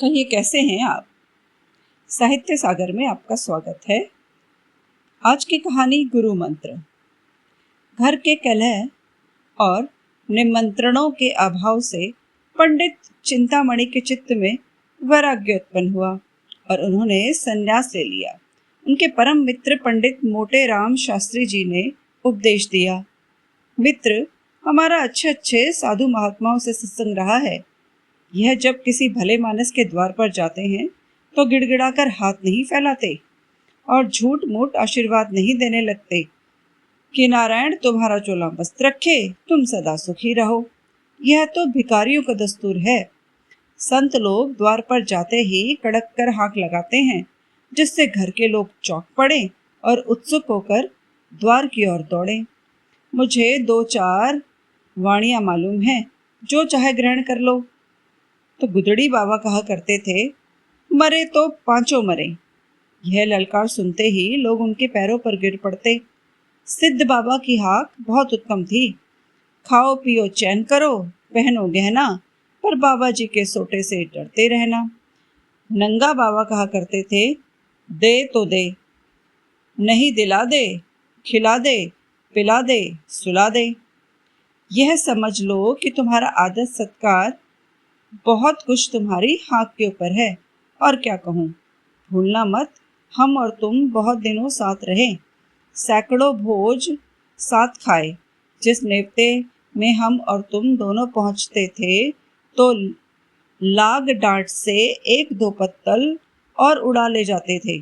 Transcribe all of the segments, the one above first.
कहिए, कैसे हैं आप? साहित्य सागर में आपका स्वागत है। आज की कहानी गुरु मंत्र। घर के कलह और निमंत्रणों के अभाव से पंडित चिंतामणि के चित्त में वैराग्य उत्पन्न हुआ और उन्होंने संन्यास ले लिया। उनके परम मित्र पंडित मोटे राम शास्त्री जी ने उपदेश दिया, मित्र, हमारा अच्छे अच्छे साधु महात्माओं से सत्संग रहा है। यह जब किसी भले मानस के द्वार पर जाते हैं तो गिड़गिड़ाकर हाथ नहीं फैलाते और झूठ मूठ आशीर्वाद नहीं देने लगते कि नारायण तुम्हारा चोला मस्त रखे, तुम सदा सुखी रहो। यह तो भिखारियों का दस्तूर है। संत लोग द्वार पर जाते ही कड़क कर हाथ लगाते हैं, जिससे घर के लोग चौंक पड़े और उत्सुक होकर द्वार की ओर दौड़े। मुझे 2-4 वाणियां मालूम हैं, जो चाहे ग्रहण कर लो। तो गुदड़ी बाबा कहा करते थे, मरे तो पांचों मरे। यह ललकार सुनते ही लोग उनके पैरों पर गिर पड़ते। सिद्ध बाबा की हाक बहुत उत्तम थी, खाओ पियो चैन करो, पहनो गहना, पर बाबा जी के सोटे से डरते रहना। नंगा बाबा कहा करते थे, दे तो दे, नहीं दिला दे, खिला दे, पिला दे, सुला दे। यह समझ लो कि तुम्हारा आदर सत्कार बहुत कुछ तुम्हारी हाथ के ऊपर है। और क्या कहूँ, भूलना मत, हम और तुम बहुत दिनों साथ रहे, सैकड़ों भोज साथ खाए। जिस नेवते में हम और तुम दोनों पहुँचते थे तो लाग डांट से 1-2 पत्तल और उड़ा ले जाते थे।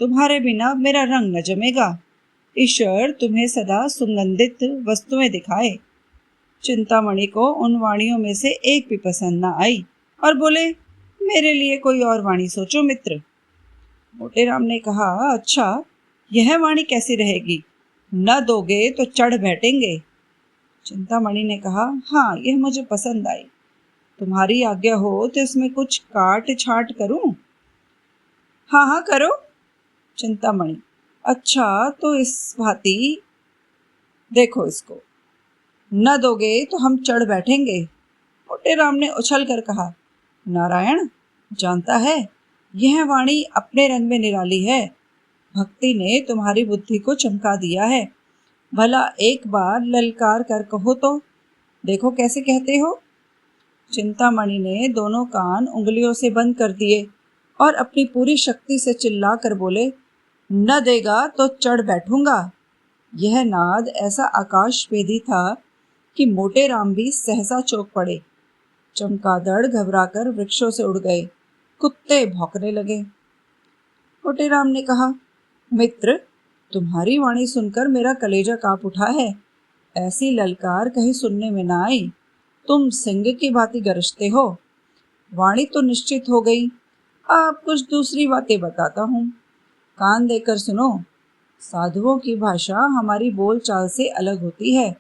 तुम्हारे बिना मेरा रंग न जमेगा। ईश्वर तुम्हें सदा सुगंधित वस्तुएं दिखाए। चिंतामणि को उन वाणियों में से एक भी पसंद न आई और बोले, मेरे लिए कोई और वाणी सोचो मित्र। मोटे राम ने कहा, अच्छा, यह वाणी कैसी रहेगी? न दोगे तो चढ़ बैठेंगे। चिंतामणि ने कहा, हाँ, यह मुझे पसंद आई। तुम्हारी आज्ञा हो तो इसमें कुछ काट छाट करूं? हाँ हाँ, करो। चिंतामणि, अच्छा, तो इस भांति देखो इसको, न दोगे तो हम चढ़ बैठेंगे। मोटे राम ने उछल कर कहा, नारायण, जानता है, यह वाणी अपने रंग में निराली है। भक्ति ने तुम्हारी बुद्धि को चमका दिया है। भला एक बार ललकार कर कहो तो देखो कैसे कहते हो। चिंतामणि ने दोनों कान उंगलियों से बंद कर दिए और अपनी पूरी शक्ति से चिल्ला कर बोले, न देगा तो चढ़ बैठूंगा। यह नाद ऐसा आकाशभेदी था कि मोटे राम भी सहसा चौंक पड़े। चमगादड़ घबराकर वृक्षों से उड़ गए, कुत्ते भौंकने लगे। मोटे राम ने कहा, मित्र, तुम्हारी वाणी सुनकर मेरा कलेजा कांप उठा है। ऐसी ललकार कहीं सुनने में ना आई। तुम सिंह की भांति गरजते हो। वाणी तो निश्चित हो गई, अब कुछ दूसरी बातें बताता हूँ, कान देकर सुनो। साधुओं की भाषा हमारी बोल चाल से अलग होती है।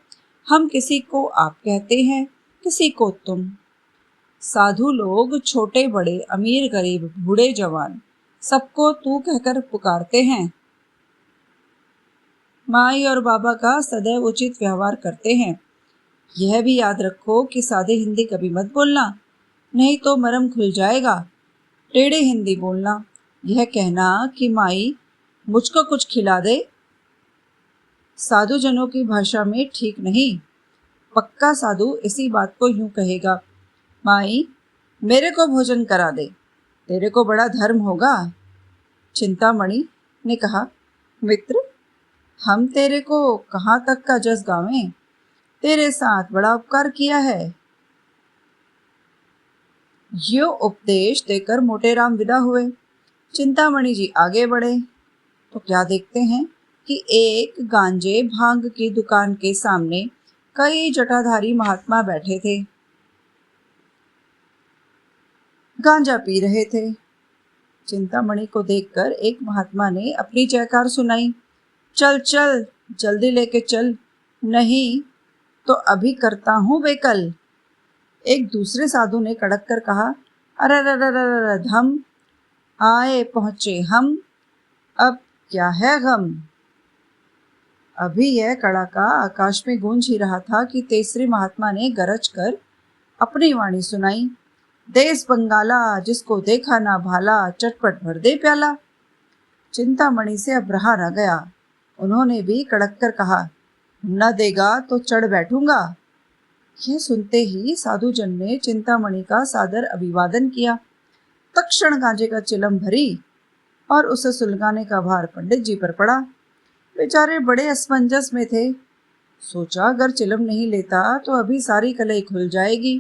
हम किसी को आप कहते हैं, किसी को तुम। साधु लोग छोटे बड़े, अमीर गरीब, बूढ़े जवान, सबको तू कहकर पुकारते हैं। माई और बाबा का सदैव उचित व्यवहार करते हैं। यह भी याद रखो कि सादे हिंदी कभी मत बोलना, नहीं तो मरम खुल जाएगा। टेढ़े हिंदी बोलना, यह कहना कि माई मुझको कुछ खिला दे, साधु जनों की भाषा में ठीक नहीं। पक्का साधु इसी बात को यूं कहेगा, माई मेरे को भोजन करा दे, तेरे को बड़ा धर्म होगा। चिंतामणि ने कहा, मित्र, हम तेरे को कहाँ तक का जस गावें, तेरे साथ बड़ा उपकार किया है। यो उपदेश देकर मोटेराम विदा हुए। चिंतामणि जी आगे बढ़े तो क्या देखते हैं कि एक गांजे भांग की दुकान के सामने कई जटाधारी महात्मा बैठे थे, गांजा पी रहे थे। चिंतामणि को देखकर एक महात्मा ने अपनी जयकार सुनाई, चल चल, जल्दी लेके चल, नहीं तो अभी करता हूँ बेकल। एक दूसरे साधु ने कड़क कर कहा, अरे धम, आए पहुँचे हम, अब क्या है गम। अभी यह कड़ाका आकाश में गूंज ही रहा था कि तीसरे महात्मा ने गरज कर अपनी वाणी सुनाई, देश बंगाला, जिसको देखा ना भाला, चटपट भर दे प्याला। चिंतामणि से अब रहा न गया। उन्होंने भी कड़क कर कहा, न देगा तो चढ़ बैठूंगा। यह सुनते ही साधुजन ने चिंतामणि का सादर अभिवादन किया। तत्क्षण गांजे का चिलम भरी और उसे सुलगाने का भार पंडित जी पर पड़ा। बेचारे बड़े असमंजस में थे। सोचा अगर चिलम नहीं लेता तो अभी सारी कलई खुल जाएगी।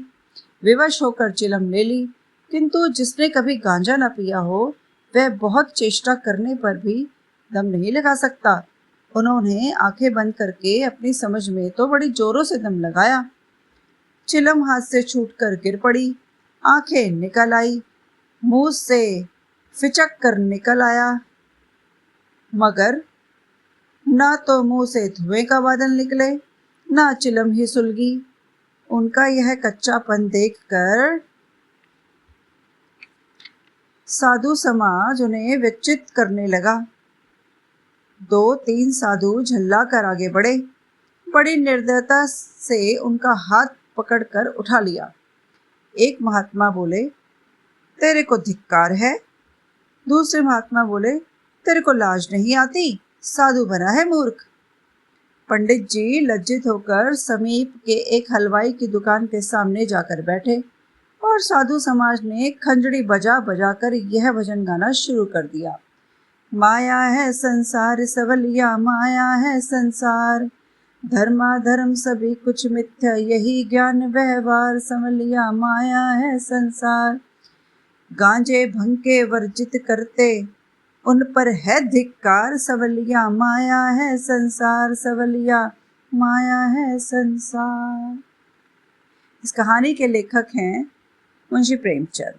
विवश होकर चिलम ले ली, किंतु जिसने कभी गांजा न पिया हो वह बहुत चेष्टा करने पर भी दम नहीं लगा सकता। उन्होंने आंखें बंद करके अपनी समझ में तो बड़ी जोरों से दम लगाया। चिलम हाथ से छूटकर गिर पड़ी। आंखें निकल आई, मुंह से फिचक कर निकल आया, मगर न तो मुंह से धुएं का बादल निकले, न चिलम ही सुलगी। उनका यह कच्चापन देखकर साधु समाज उन्हें व्यचित करने लगा। 2-3 साधु झल्ला कर आगे बढ़े, बड़ी निर्दयता से उनका हाथ पकड़कर उठा लिया। एक महात्मा बोले, तेरे को धिक्कार है। दूसरे महात्मा बोले, तेरे को लाज नहीं आती, साधु बना है मूर्ख। पंडित जी लज्जित होकर समीप के एक हलवाई की दुकान के सामने जाकर बैठे और साधु समाज ने खंजड़ी बजा बजा कर यह भजन गाना शुरू कर दिया। माया है संसार सवलिया, माया है संसार, धर्माधर्म सभी कुछ मिथ्या, यही ज्ञान व्यवहार संवलिया, माया है संसार। गांजे भंग के वर्जित करते उन पर है धिक्कार, सवलिया माया है संसार, सवलिया माया है संसार। इस कहानी के लेखक हैं मुंशी प्रेमचंद।